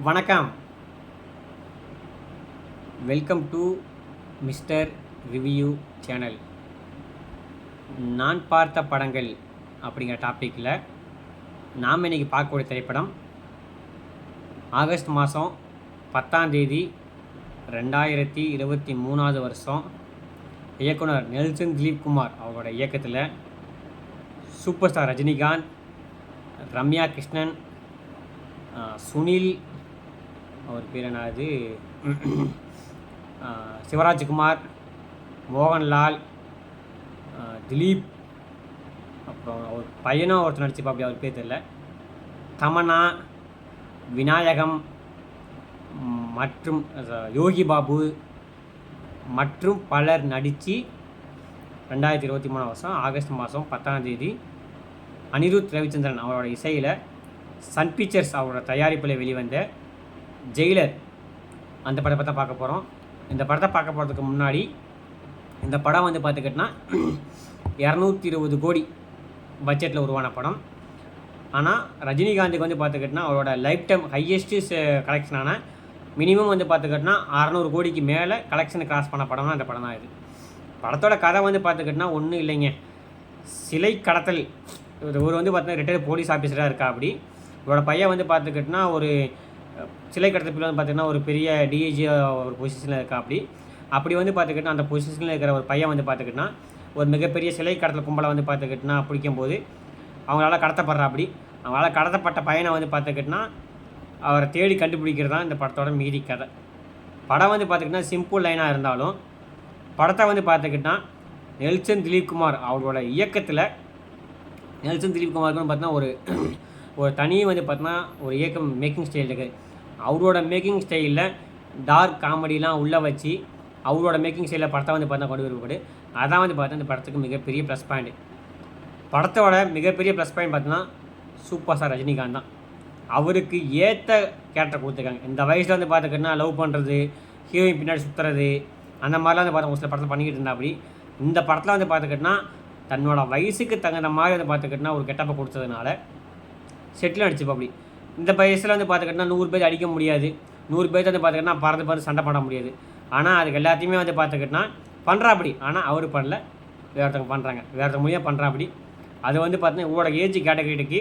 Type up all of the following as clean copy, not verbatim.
வணக்கம். Welcome to mister review channel. நான் பார்த்த படங்கள் அப்படிங்கிற டாப்பிக்கில் நாம் இன்றைக்கி பார்க்கக்கூடிய திரைப்படம் ஆகஸ்ட் மாதம் 10ஆம் தேதி 2023 வருஷம் இயக்குனர் நெல்சன் திலீப் குமார் அவரோட இயக்கத்தில் சூப்பர் ஸ்டார் ரஜினிகாந்த், ரம்யா கிருஷ்ணன், சுனில், அவர் பேர் என்னது, சிவராஜ்குமார், மோகன்லால், திலீப், அப்புறம் அவர் பையனும் ஒருத்தர் நடிச்சுப்பா, அப்படி அவர் பேர் தெரியல, தமன்னா, விநாயகம் மற்றும் யோகி பாபு மற்றும் பலர் நடித்து 2023 வருஷம் ஆகஸ்ட் மாதம் 10ஆம் தேதி அனிருத் ரவிச்சந்திரன் அவரோட இசையில் சன் பிக்சர்ஸ் அவரோட தயாரிப்பில் வெளிவந்த ஜெயிலர் அந்த படத்தை தான் பார்க்க போகிறோம். இந்த படத்தை பார்க்க போகிறதுக்கு முன்னாடி இந்த படம் வந்து பார்த்துக்கிட்டோன்னா 220 கோடி பட்ஜெட்டில் உருவான படம். ஆனால் ரஜினிகாந்துக்கு வந்து பார்த்துக்கிட்டோன்னா அவரோட லைஃப் டைம் ஹையஸ்ட்டு கலெக்ஷனான மினிமம் வந்து பார்த்துக்கிட்டோன்னா 600 கோடிக்கு மேலே கலெக்ஷனை கிராஸ் பண்ண படம் தான் இந்த படம் தான். இது படத்தோட கதை வந்து பார்த்துக்கிட்டோன்னா ஒன்றும் இல்லைங்க, சிலை கடத்தல். இவர் வந்து பார்த்தீங்கன்னா ரிட்டையர்ட் போலீஸ் ஆஃபீஸராக இருக்கா. அப்படி இவரோட பையன் வந்து பார்த்துக்கிட்டோன்னா ஒரு சிலை கடத்தல் வந்து பார்த்திங்கன்னா ஒரு பெரிய டிஐஜி ஒரு பொசிஷனில் இருக்கா. அப்படி வந்து பார்த்துக்கிட்டோன்னா அந்த பொசிஷனில் இருக்கிற ஒரு பையன் வந்து பார்த்துக்கிட்டோன்னா ஒரு மிகப்பெரிய சிலை கடத்தல் கும்பலை வந்து பார்த்துக்கிட்டோன்னா பிடிக்கும்போது அவங்களால கடத்தப்படுறா. அவங்களால கடத்தப்பட்ட பையனை வந்து பார்த்துக்கிட்டோன்னா அவரை தேடி கண்டுபிடிக்கிறது தான் இந்த படத்தோட மீதி கதை. படம் வந்து பார்த்துக்கிட்டோன்னா சிம்பிள் லைனாக இருந்தாலும் படத்தை வந்து பார்த்துக்கிட்டோன்னா நெல்சன் திலீப் குமார் அவரோட இயக்கத்தில் நெல்சன் திலீப் குமாருக்கு பார்த்தீங்கன்னா ஒரு தனி வந்து பார்த்தீங்கன்னா ஒரு இயக்கம் மேக்கிங் ஸ்டைல் இருக்குது. அவரோட மேக்கிங் ஸ்டைலில் டார்க் காமெடிலாம் உள்ளே வச்சு அவரோட மேக்கிங் ஸ்டைலில் படத்தை வந்து பார்த்தா கொண்டு வரப்படு. அதான் வந்து பார்த்தா இந்த படத்துக்கு மிகப்பெரிய ப்ளஸ் பாயிண்ட். படத்தோட மிகப்பெரிய ப்ளஸ் பாயிண்ட் பார்த்தீங்கன்னா சூப்பர் ஸ்டார் ரஜினிகாந்த் தான். அவருக்கு ஏற்ற கேரக்டர் கொடுத்துருக்காங்க. இந்த வயசில் வந்து பார்த்துக்கிட்டோன்னா லவ் பண்ணுறது, ஹீரோயின் பின்னாடி சுற்றுறது, அந்த மாதிரிலாம் வந்து பார்த்தா ஒரு சில படத்தில் பண்ணிக்கிட்டு இருந்தா. இந்த படத்தில் வந்து பார்த்துக்கிட்டோன்னா தன்னோட வயசுக்கு தகுந்த மாதிரி வந்து பார்த்துக்கிட்டோன்னா ஒரு கெட்டப்பை கொடுத்ததுனால செட்டில் அடிச்சுப்பா. இந்த வயசில் வந்து பார்த்துக்கிட்டோன்னா 100 பேர் அடிக்க முடியாது, 100 பேர் வந்து பார்த்துக்கிட்டோன்னா பறந்து சண்டை பண்ண முடியாது. ஆனால் அதுக்கு எல்லாத்தையுமே வந்து பார்த்துக்கிட்டோன்னா பண்ணுறா. ஆனால் அவர் பண்ணல, வேறொருத்தவங்க பண்ணுறாங்க, வேறொருத்தவங்க மூலியம் பண்ணுறா. அது வந்து பார்த்தீங்கன்னா இவரோட ஏஜ் கேட்டகரிக்கு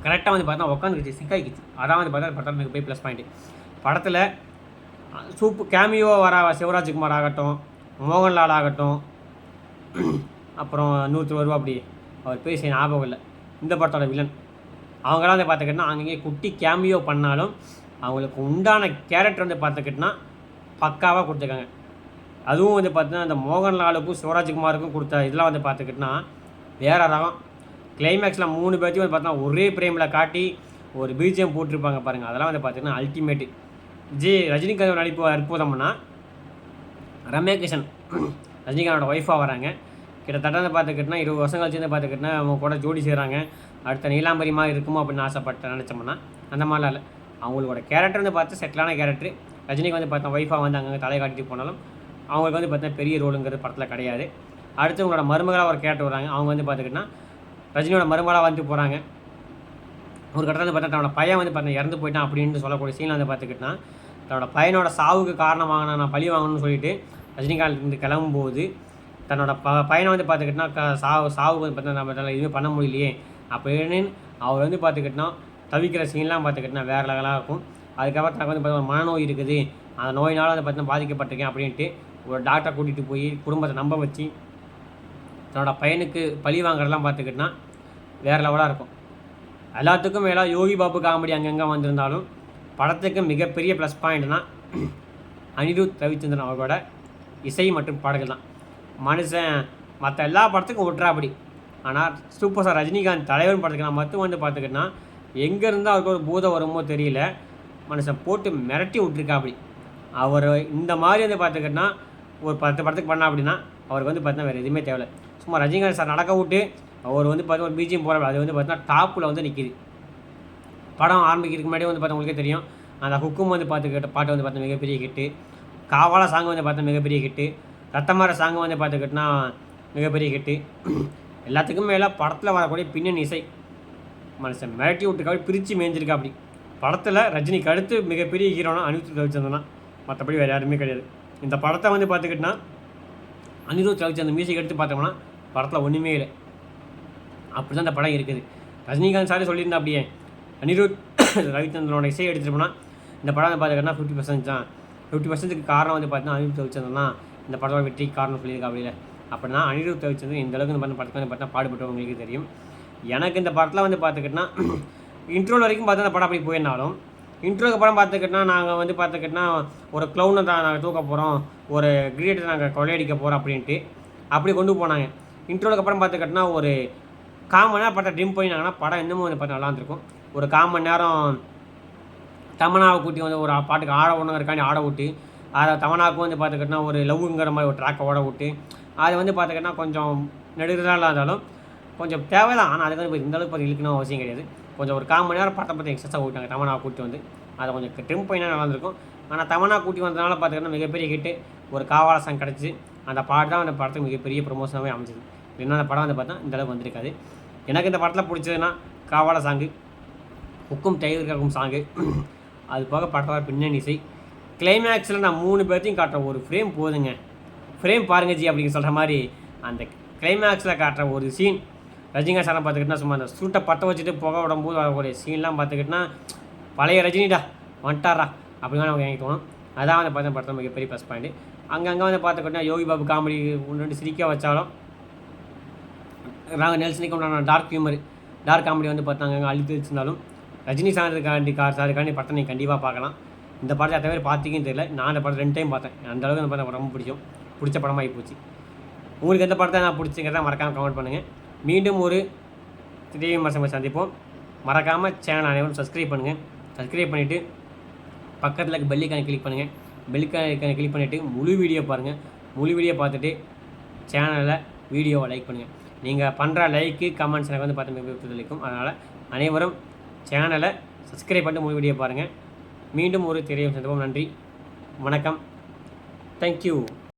கரெக்டாக வந்து பார்த்தா உட்காந்துக்கிச்சு, சிக்காய்க்குச்சு. அதான் வந்து பார்த்தா படத்தில் மிகப்பெரிய ப்ளஸ் பாயிண்ட்டு. படத்தில் கேமியோ வர சிவராஜ்குமார் ஆகட்டும், மோகன்லால் ஆகட்டும், அப்புறம் 100 வருவா. அவர் பேச ஞாபகம் இல்லை. இந்த படத்தோட வில்லன் அவங்களாம் வந்து பார்த்துக்கிட்டோன்னா அங்கங்கே குட்டி கேமியோ பண்ணாலும் அவங்களுக்கு உண்டான கேரக்டர் வந்து பார்த்துக்கிட்டோன்னா பக்காவாக கொடுத்துருக்காங்க. அதுவும் வந்து பார்த்தீங்கன்னா இந்த மோகன்லாலுக்கும் சிவராஜ்குமாருக்கும் கொடுத்த இதெல்லாம் வந்து பார்த்துக்கிட்டோன்னா வேறு ரகம். கிளைமேக்ஸில் 3 பேர்த்தையும் வந்து பார்த்தீங்கன்னா ஒரே பிரேமில் காட்டி ஒரு பிஜிஎம் போட்டிருப்பாங்க பாருங்கள். அதெல்லாம் வந்து பார்த்திங்கன்னா அல்டிமேட்டு. ரஜினிகாந்த் நடிப்பு அற்புதம்னா ரம்யா கிருஷ்ணன் ரஜினிகாந்தோட ஒய்ஃபாக வராங்க. கிட்டத்தட்ட வந்து பார்த்துக்கிட்டோன்னா 20 வருஷம் கழிச்சு வந்து பார்த்துக்கிட்டோன்னா அவங்க கூட ஜோடி செய்கிறாங்க. அடுத்த நீலாம்பரி மாதிரி இருக்குமோ அப்படின்னு நினச்சோம்னா அந்த மாதிரிலாம் இல்லை. அவங்களோட கேரக்டர் வந்து பார்த்து செட்டிலான கேரக்டர். ரஜினிக்கு வந்து பார்த்தா ஒய்ஃபாக வந்து அங்கே தலை காட்டிட்டு போனாலும் அவங்களுக்கு வந்து பார்த்தீங்கன்னா பெரிய ரோலுங்கிறது படத்தில் கிடையாது. அடுத்து அவங்களோட மருமகளாக ஒரு கேரக்டர் வராங்க. அவங்க வந்து பார்த்துக்கிட்டோன்னா ரஜினியோட மருமகளாக வந்து போகிறாங்க. ஒரு கட்டத்தில் வந்து பார்த்தா தன்னோட பையன் வந்து பார்த்தா இறந்து போயிட்டான் அப்படின்னு சொல்லக்கூடிய சீனில் வந்து பார்த்துக்கிட்டோன்னா தன்னோட பையனோட சாவுக்கு காரணமாக நான் பழி வாங்கணும்னு சொல்லிட்டு ரஜினிகாந்த் இருந்து கிளம்பும்போது தன்னோட பையனை வந்து பார்த்துக்கிட்டோன்னா சாவுக்கு வந்து பார்த்தா நம்ம எதுவுமே பண்ண முடியலையே அப்படின்னு அவர் வந்து பார்த்துக்கிட்டோன்னா தவிக்கிற சீன்லாம் பார்த்துக்கிட்டோன்னா வேறு லெவலாக இருக்கும். அதுக்கப்புறம் தனக்கு வந்து பார்த்தா ஒரு மனநோய் இருக்குது, அந்த நோயினால் வந்து பார்த்தீங்கன்னா பாதிக்கப்பட்டிருக்கேன் அப்படின்ட்டு ஒரு டாக்டரை கூட்டிகிட்டு போய் குடும்பத்தை நம்ப வச்சு தன்னோட பையனுக்கு பழி வாங்குறதெல்லாம் பார்த்துக்கிட்டோன்னா வேறு லெவலாக இருக்கும். எல்லாத்துக்கும் மேலே யோகி பாபு காமெடி அங்கங்கே வந்திருந்தாலும் படத்துக்கு மிகப்பெரிய ப்ளஸ் பாயிண்ட்னா அனிருத் ரவிச்சந்திரன் அவர்களோட இசை மற்றும் பாடல்கள் தான். மனுஷன் மற்ற எல்லா படத்துக்கும் விட்றா. ஆனால் சூப்பர் ஸ்டார் ரஜினிகாந்த் தலைவன் படத்துக்கு மட்டும் வந்து பார்த்துக்கிட்டோன்னா எங்கேருந்து அவருக்கு ஒரு பூதம் வருமோ தெரியல, மனுஷன் போட்டு மிரட்டி விட்ருக்கா. அவர் இந்த மாதிரி வந்து பார்த்துக்கிட்டோன்னா ஒரு 10 படத்துக்கு பண்ணா அவருக்கு வந்து பார்த்தீங்கன்னா வேறு எதுவுமே தேவையில்லை. சும்மா ரஜினிகாந்த் சார் நடக்க விட்டு அவர் வந்து பார்த்தா ஒரு பிஜிஎம் போகிற அது வந்து பார்த்தீங்கன்னா டாப்பில் வந்து நிற்கிது. படம் ஆரம்பிக்கிறதுக்கு முன்னாடி வந்து பார்த்தா உங்களுக்கே தெரியும், அந்த ஹுக்கும் வந்து பார்த்துக்கிட்ட பாட்டு வந்து பார்த்தா மிகப்பெரிய ஹிட்டு, காவாலா சாங் வந்து பார்த்தா மிகப்பெரிய ஹிட்டு, ரத்தமார சாங் வந்து பார்த்துக்கிட்டோன்னா மிகப்பெரிய ஹிட்டு. எல்லாத்துக்கும் மேலே படத்தில் வரக்கூடிய பின்னணி இசை மனுஷன் மிரட்டி விட்டுருக்காப்படி, பிரித்து மேய்ஞ்சிருக்காப்படி. படத்தில் ரஜினிக்கு அடுத்து மிகப்பெரிய ஹீரோனா அனிருத் ரவிச்சந்திரன் தான், மற்றபடி வேறு யாருமே கிடையாது. இந்த படத்தை வந்து பார்த்துக்கிட்டோன்னா அனிருத் ரவிச்சந்திரன் மியூசிக் எடுத்து பார்த்தோம்னா படத்தில் ஒன்றுமே இல்லை. அப்படி தான் இந்த படம் இருக்குது. ரஜினிகாந்த் சாரே சொல்லியிருந்தா அப்படியே அனிருத் ரவிச்சந்திரனோட இசையை எடுத்துகிட்டு போனால் இந்த படம் வந்து பார்த்துக்கிட்டோன்னா 50% தான். 50%க்கு காரணம் வந்து பார்த்தீங்கன்னா அனிருத் ரவிச்சந்திரன் தான் இந்த படத்தோட வெற்றிக்கு காரணம் சொல்லியிருக்கா. அப்படியில் அப்படின்னா அனிருத் ரவிச்சந்திரன் இந்த அளவுக்கு இந்த படத்துக்கு வந்து பார்த்தா பாடுபட்டவங்களுக்கு தெரியும். எனக்கு இந்த படத்தில் வந்து பார்த்துக்கிட்டோன்னா இன்ட்ரோல் வரைக்கும் பார்த்தா அந்த படம் அப்படி போயிருந்தாலும் இன்ட்ரோக்கு படம் பார்த்துக்கிட்டோன்னா நாங்கள் வந்து பார்த்துக்கிட்டோன்னா ஒரு க்ளவுனை தான் நாங்கள் தூக்க போகிறோம், ஒரு கிரியேட்டர் நாங்கள் கொள்ளையடிக்க போகிறோம் அப்படின்ட்டு அப்படி கொண்டு போனாங்க. இன்ட்ரோலுக்கு அப்புறம் பார்த்துக்கிட்டோன்னா ஒரு 1/4 மணி நேரம் பார்த்தா ட்ரிம் போயினாங்கன்னா படம் இன்னமும் வந்து பார்த்தா நல்லாயிருக்கும். ஒரு 1/4 மணி நேரம் தமனாவை கூட்டி வந்து ஒரு பாட்டுக்கு ஆட ஒன்றுங்கிறக்காண்டி ஆட விட்டு அதை தமனாவுக்கும் வந்து பார்த்துக்கிட்டோன்னா ஒரு லவ்ங்கிற மாதிரி ஒரு ட்ராக்கை ஓட விட்டு அது வந்து பார்த்துக்கிட்டோன்னா கொஞ்சம் நெடுகிறதா இருந்தாலும் கொஞ்சம் தேவை தான். ஆனால் அதுக்கு வந்து இந்த அளவுக்கு பார்த்து இழுக்கணும் அவசியம் கிடையாது. கொஞ்சம் ஒரு 1/4 மணி நேரம் படத்தை பற்றி எக்ஸஸாக விட்டாங்க தமனாவை கூட்டி வந்து, அதை கொஞ்சம் ட்ரிம் போயினா நல்லாயிருக்கும். ஆனால் தமனா கூட்டி வந்ததுனால பார்த்துக்கிட்டோன்னா மிகப்பெரிய ஹிட்டு ஒரு காவால சாங் கிடச்சி அந்த பாட்டு தான் அந்த படத்துக்கு மிகப்பெரிய ப்ரொமோஷனாகவே அமைஞ்சிது. இல்லைன்னா அந்த படம் வந்து பார்த்தா இந்த அளவுக்கு வந்திருக்காது. எனக்கு இந்த படத்தில் பிடிச்சதுன்னா காவால சாங்கு, ஹுக்கும் டைகருக்கும் சாங்கு, அது போக படத்தோட பின்னணி இசை, கிளைமேக்ஸில் நான் 3 பேர்த்தையும் காட்டுற ஒரு ஃப்ரேம் போதுங்க. ஃப்ரேம் பாருங்க ஜி அப்படிங்கிற சொல்கிற மாதிரி அந்த கிளைமேக்ஸில் காட்டுற ஒரு சீன் ரஜினிகாந்த் சாரம் பார்த்துக்கிட்டா சும்மா அந்த சூட்டை பற்ற வச்சுட்டு புகை விடும்போது வரக்கூடிய சீன்லாம் பார்த்துக்கிட்டா பழைய ரஜினிடா வந்துட்டாரா அப்படின்னா நமக்கு எனக்கு தோணும். அதான் வந்து பார்த்து படத்தில் மிகப்பெரிய ப்ளஸ் பாயிண்ட். அங்கங்கே வந்து பார்த்துக்கிட்டா யோகி பாபு காமெடி ஒன்று சிரிக்க வச்சாலும் நாங்கள் நெல்சனுக்கு உண்டான டார்க் காமெடி வந்து பார்த்தாங்க அழுத்து வச்சுருந்தாலும் ரஜினி சாருக்காண்டி படத்தை நீங்கள் கண்டிப்பாக பார்க்கலாம். இந்த படத்தை எத்தனை பேர் பார்த்தீங்கன்னு தெரியல. நான் அந்த படம் 2 டைம் பார்த்தேன். அந்த அளவுக்கு அந்த படம் ரொம்ப பிடிச்ச படமாகி போச்சு. உங்களுக்கு எந்த படத்தை நான் பிடிச்சிங்கிறத மறக்காமல் கமெண்ட் பண்ணுங்கள். மீண்டும் ஒரு திடீர் விமர்சனம் சந்திப்போம். மறக்காமல் சேனல் அனைவரும் சப்ஸ்கிரைப் பண்ணுங்கள். சப்ஸ்கிரைப் பண்ணிவிட்டு பக்கத்தில் இருக்க பெல்லைக்கான கிளிக் பண்ணுங்கள். பெல்லைக்கான கிளிக் பண்ணிவிட்டு முழு வீடியோ பாருங்கள். முழு வீடியோ பார்த்துட்டு சேனலில் வீடியோவை லைக் பண்ணுங்கள். நீங்கள் பண்ணுற லைக்கு கமெண்ட்ஸ் எனக்கு வந்து பார்த்து மிக ஒத்துழைக்கும். அதனால் அனைவரும் சேனலை சப்ஸ்கிரைப் பண்ணிட்டு முழு வீடியோ பாருங்கள். மீண்டும் ஒரு திரையும் சந்திப்போம். நன்றி, வணக்கம், தேங்க்யூ.